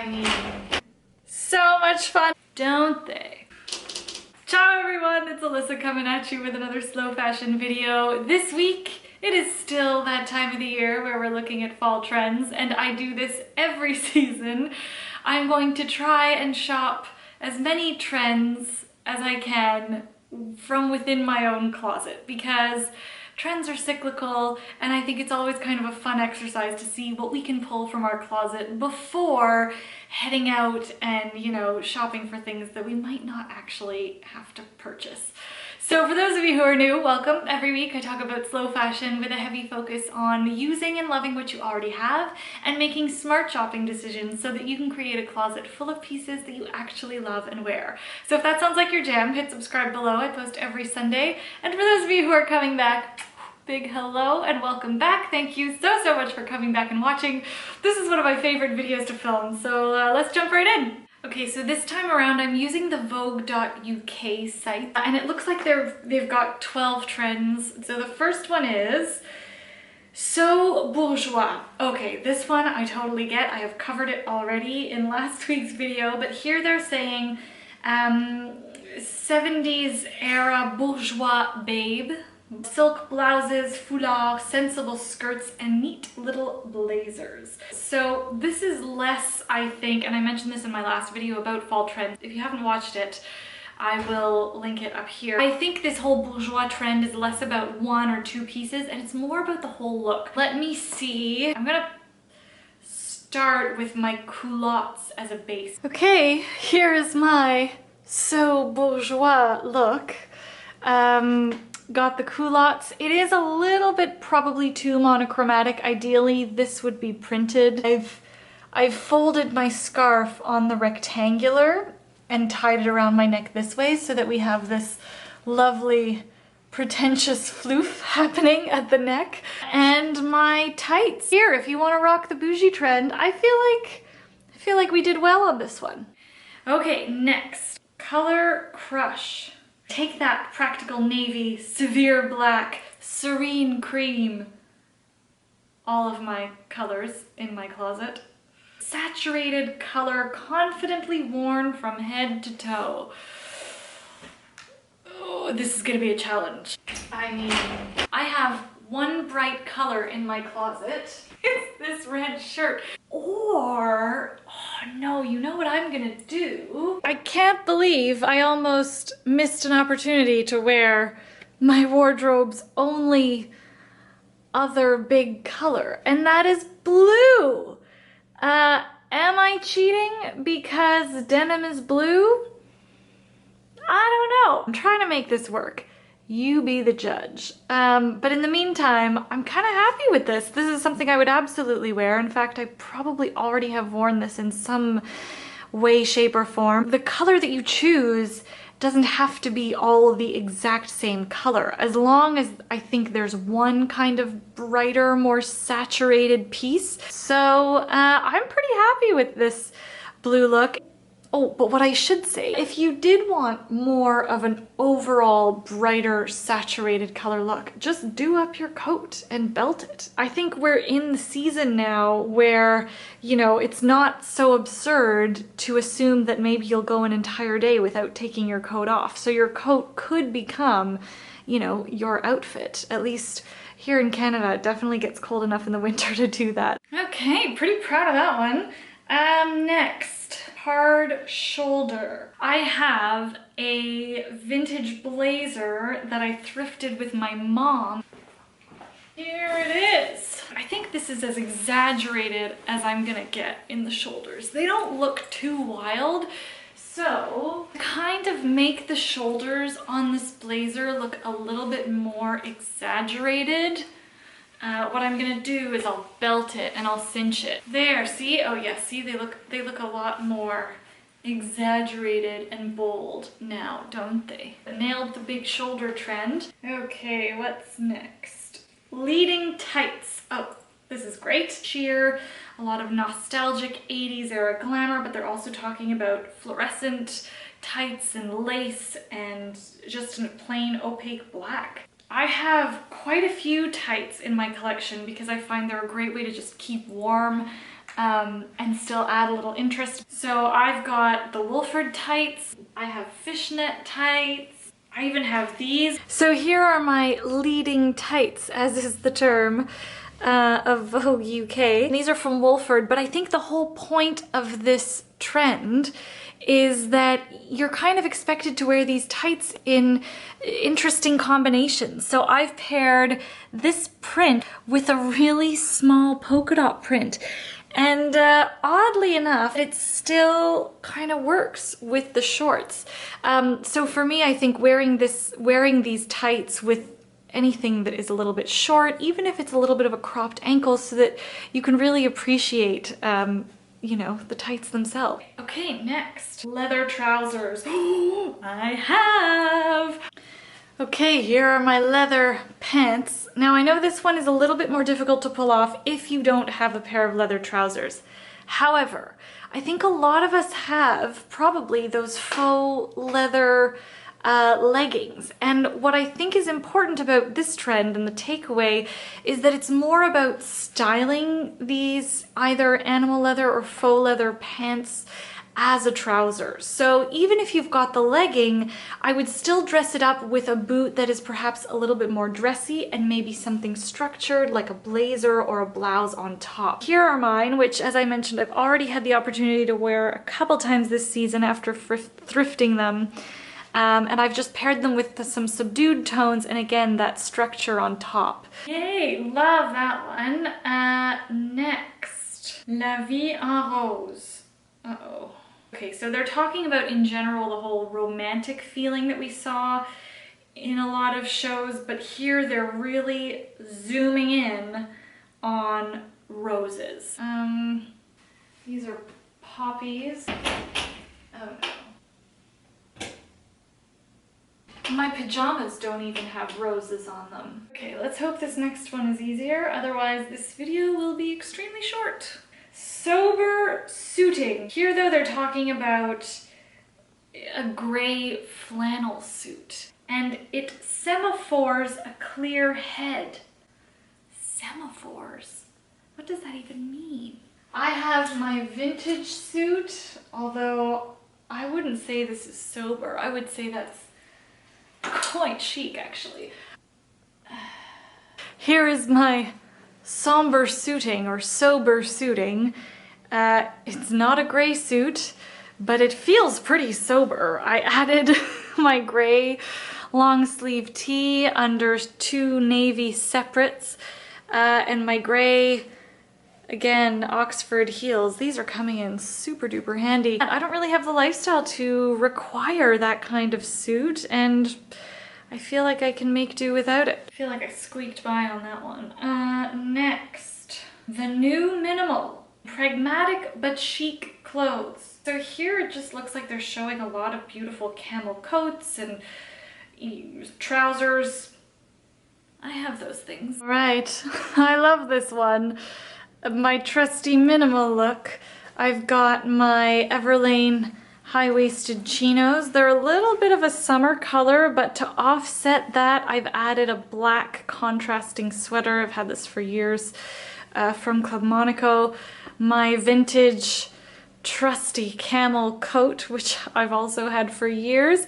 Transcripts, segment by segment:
mean, so much fun, don't they? Ciao everyone, it's Alyssa coming at you with another slow fashion video. This week, it is still that time of the year where we're looking at fall trends, and I do this every season. I'm going to try and shop as many trends as I can from within my own closet, because trends are cyclical and I think it's always kind of a fun exercise to see what we can pull from our closet before heading out and, you know, shopping for things that we might not actually have to purchase. So for those of you who are new, welcome. Every week I talk about slow fashion with a heavy focus on using and loving what you already have and making smart shopping decisions so that you can create a closet full of pieces that you actually love and wear. So if that sounds like your jam, hit subscribe below. I post every Sunday. And for those of you who are coming back, big hello and welcome back. Thank you so much for coming back and watching. This is one of my favorite videos to film, so let's jump right in. Okay, so this time around I'm using the Vogue.uk site, and it looks like they've got 12 trends. So the first one is So Bourgeois. Okay, this one I totally get. I have covered it already in last week's video, but here they're saying 70s era bourgeois babe. Silk blouses, foulard, sensible skirts, and neat little blazers. So this is less, I think, and I mentioned this in my last video about fall trends. If you haven't watched it, I will link it up here. I think this whole bourgeois trend is less about one or two pieces and it's more about the whole look. Let me see. I'm gonna start with my culottes as a base. Okay, here is my So Bourgeois look. Got the culottes. It is a little bit probably too monochromatic. Ideally, this would be printed. I've folded my scarf on the rectangular and tied it around my neck this way so that we have this lovely pretentious floof happening at the neck. And my tights. Here, if you want to rock the bougie trend, I feel like we did well on this one. Okay, next. Color Crush. Take that practical navy, severe black, serene cream. All of my colors in my closet. Saturated color, confidently worn from head to toe. Oh, this is gonna be a challenge. I mean, I have one bright color in my closet. It's this red shirt. Or, oh no, you know what I'm gonna do? I can't believe I almost missed an opportunity to wear my wardrobe's only other big color, and that is blue. Am I cheating because denim is blue? I don't know. I'm trying to make this work. You be the judge. But in the meantime, I'm kind of happy with this. This is something I would absolutely wear. In fact, I probably already have worn this in some way, shape, or form. The color that you choose doesn't have to be all the exact same color, as long as I think there's one kind of brighter, more saturated piece. So I'm pretty happy with this blue look. Oh, but what I should say, if you did want more of an overall brighter, saturated color look, just do up your coat and belt it. I think we're in the season now where, you know, it's not so absurd to assume that maybe you'll go an entire day without taking your coat off. So your coat could become, you know, your outfit. At least here in Canada, it definitely gets cold enough in the winter to do that. Okay, pretty proud of that one. Next, hard shoulder. I have a vintage blazer that I thrifted with my mom. Here it is. I think this is as exaggerated as I'm gonna get in the shoulders. They don't look too wild, so kind of make the shoulders on this blazer look a little bit more exaggerated. What I'm gonna do is I'll belt it and I'll cinch it. There, see? Oh yeah, see, they look a lot more exaggerated and bold now, don't they? I nailed the big shoulder trend. Okay, what's next? Leading tights. Oh, this is great. Sheer, a lot of nostalgic 80s era glamour, but they're also talking about fluorescent tights and lace and just a plain opaque black. I have quite a few tights in my collection because I find they're a great way to just keep warm and still add a little interest. So I've got the Wolford tights, I have fishnet tights, I even have these. So here are my leading tights, as is the term, of Vogue UK. These are from Wolford, but I think the whole point of this trend is that you're kind of expected to wear these tights in interesting combinations. So I've paired this print with a really small polka dot print. And oddly enough, it still kind of works with the shorts. So for me, I think wearing these tights with anything that is a little bit short, even if it's a little bit of a cropped ankle, so that you can really appreciate you know, the tights themselves. Okay, next, leather trousers. I have! Okay, here are my leather pants. Now I know this one is a little bit more difficult to pull off if you don't have a pair of leather trousers. However, I think a lot of us have probably those faux leather leggings. And what I think is important about this trend and the takeaway is that it's more about styling these either animal leather or faux leather pants as a trouser. So even if you've got the legging, I would still dress it up with a boot that is perhaps a little bit more dressy and maybe something structured like a blazer or a blouse on top. Here are mine, which, as I mentioned, I've already had the opportunity to wear a couple times this season after thrifting them. And I've just paired them with some subdued tones and again that structure on top. Yay, love that one. Next, La Vie en Rose. Uh-oh. Okay, so they're talking about in general the whole romantic feeling that we saw in a lot of shows, but here they're really zooming in on roses. These are poppies. Oh no. My pajamas don't even have roses on them. Okay, let's hope this next one is easier, otherwise this video will be extremely short. Sober suiting. Here though they're talking about a gray flannel suit and it semaphores a clear head. Semaphores? What does that even mean? I have my vintage suit, although I wouldn't say this is sober. I would say that's quite chic, actually. Here is my somber suiting or sober suiting. It's not a gray suit, but it feels pretty sober. I added my gray long sleeve tee under two navy separates and my gray, again, Oxford heels. These are coming in super duper handy. I don't really have the lifestyle to require that kind of suit, and I feel like I can make do without it. I feel like I squeaked by on that one. Next, the new minimal. Pragmatic but chic clothes. So here it just looks like they're showing a lot of beautiful camel coats and trousers. I have those things. All right, I love this one. My trusty minimal look. I've got my Everlane high-waisted chinos. They're a little bit of a summer color, but to offset that, I've added a black contrasting sweater. I've had this for years from Club Monaco. My vintage trusty camel coat, which I've also had for years.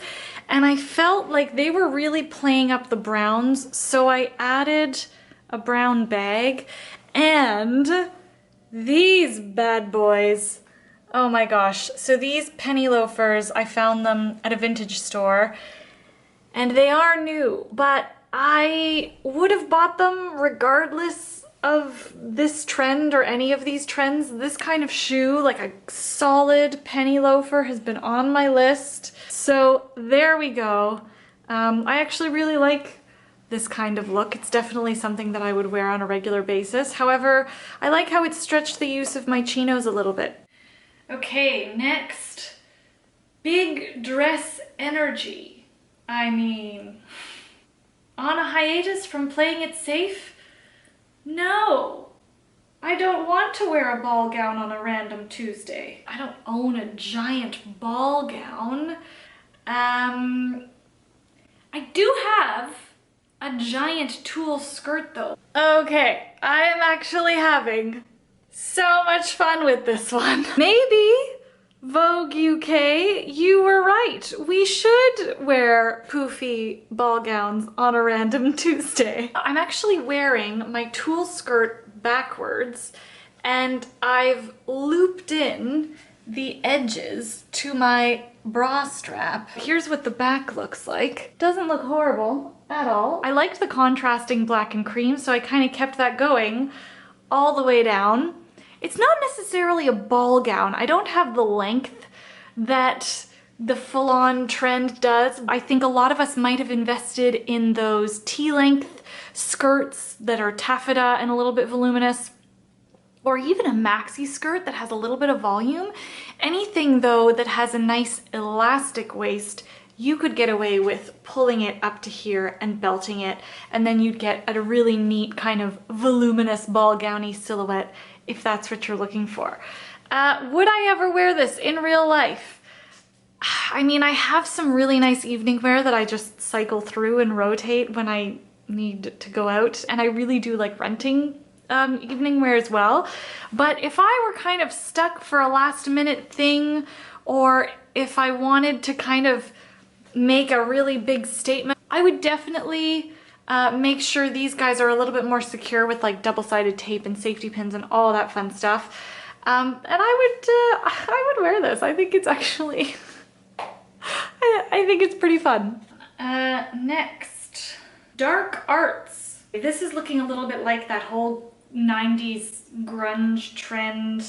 And I felt like they were really playing up the browns, so I added a brown bag. And these bad boys, oh my gosh. So these penny loafers, I found them at a vintage store and they are new, but I would have bought them regardless of this trend or any of these trends. This kind of shoe, like a solid penny loafer, has been on my list. So there we go. I actually really like this kind of look. It's definitely something that I would wear on a regular basis. However, I like how it stretched the use of my chinos a little bit. Okay, next, big dress energy. I mean, on a hiatus from playing it safe? No, I don't want to wear a ball gown on a random Tuesday. I don't own a giant ball gown. I do have a giant tulle skirt though. Okay, I am actually having So much fun with this one. Maybe, Vogue UK, you were right. We should wear poofy ball gowns on a random Tuesday. I'm actually wearing my tulle skirt backwards, and I've looped in the edges to my bra strap. Here's what the back looks like. Doesn't look horrible at all. I liked the contrasting black and cream, so I kind of kept that going all the way down. It's not necessarily a ball gown. I don't have the length that the full-on trend does. I think a lot of us might have invested in those T-length skirts that are taffeta and a little bit voluminous, or even a maxi skirt that has a little bit of volume. Anything though that has a nice elastic waist, you could get away with pulling it up to here and belting it, and then you'd get a really neat kind of voluminous ball gowny silhouette if that's what you're looking for. Would I ever wear this in real life? I mean, I have some really nice evening wear that I just cycle through and rotate when I need to go out, and I really do like renting evening wear as well. But if I were kind of stuck for a last minute thing, or if I wanted to kind of make a really big statement, I would definitely make sure these guys are a little bit more secure with like double-sided tape and safety pins and all that fun stuff. And I would wear this. I think it's actually, I think it's pretty fun. Next, dark arts. This is looking a little bit like that whole 90s grunge trend.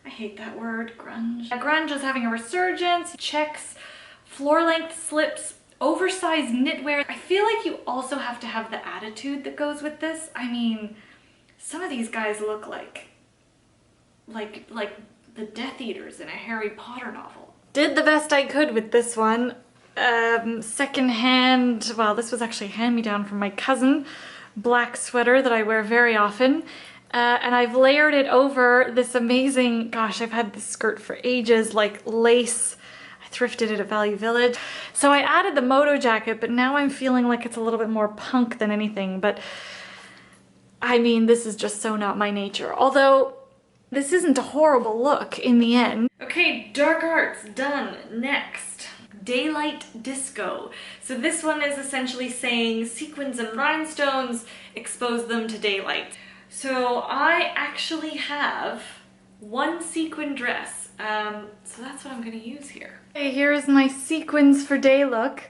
I hate that word, grunge. Grunge is having a resurgence. Checks, floor-length slips, oversized knitwear. I feel like you also have to have the attitude that goes with this. I mean, some of these guys look like the Death Eaters in a Harry Potter novel. Did the best I could with this one. Secondhand, well, this was actually a hand-me-down from my cousin. Black sweater that I wear very often. And I've layered it over this amazing, gosh, I've had this skirt for ages, like lace. Thrifted it at Value Village. So I added the moto jacket, but now I'm feeling like it's a little bit more punk than anything. But I mean, this is just so not my nature. Although this isn't a horrible look in the end. Okay, dark arts done. Next, daylight disco. So this one is essentially saying sequins and rhinestones, expose them to daylight. So I actually have one sequin dress. So that's what I'm gonna use here. Okay, here's my sequins for day look.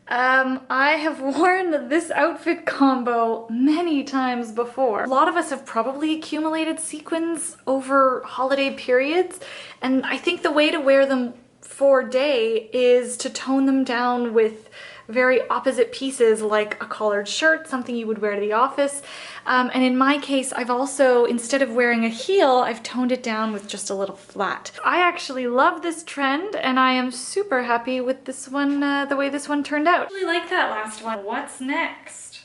I have worn this outfit combo many times before. A lot of us have probably accumulated sequins over holiday periods, and I think the way to wear them for day is to tone them down with very opposite pieces like a collared shirt, something you would wear to the office. And in my case, I've also, instead of wearing a heel, I've toned it down with just a little flat. I actually love this trend, and I am super happy with this one, the way this one turned out. I really like that last one. What's next?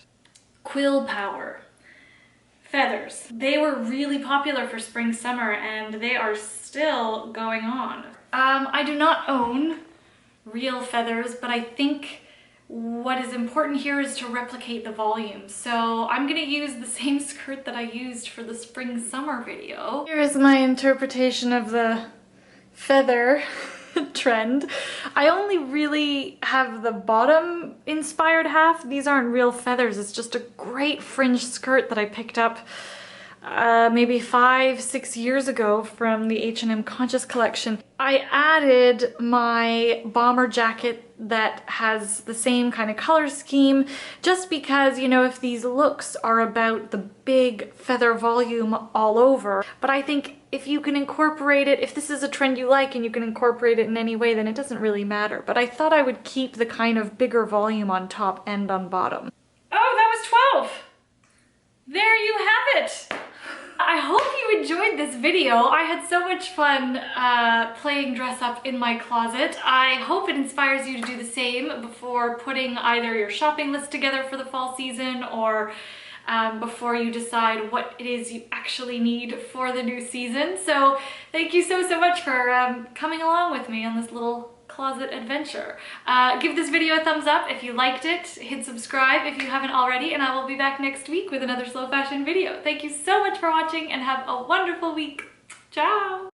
Quill Power. Feathers. They were really popular for spring, summer, and they are still going on. I do not own real feathers, but I think what is important here is to replicate the volume. So I'm gonna use the same skirt that I used for the spring summer video. Here's my interpretation of the feather trend. I only really have the bottom inspired half. These aren't real feathers. It's just a great fringe skirt that I picked up maybe 5-6 years ago from the H&M Conscious collection. I added my bomber jacket that has the same kind of color scheme just because, you know, if these looks are about the big feather volume all over, but I think if you can incorporate it, if this is a trend you like and you can incorporate it in any way, then it doesn't really matter. But I thought I would keep the kind of bigger volume on top and on bottom. Oh, that was 12! There you have it! I hope you enjoyed this video. I had so much fun playing dress up in my closet. I hope it inspires you to do the same before putting either your shopping list together for the fall season or before you decide what it is you actually need for the new season. So thank you so much for coming along with me on this little closet adventure. Give this video a thumbs up if you liked it, hit subscribe if you haven't already, and I will be back next week with another slow fashion video. Thank you so much for watching and have a wonderful week. Ciao.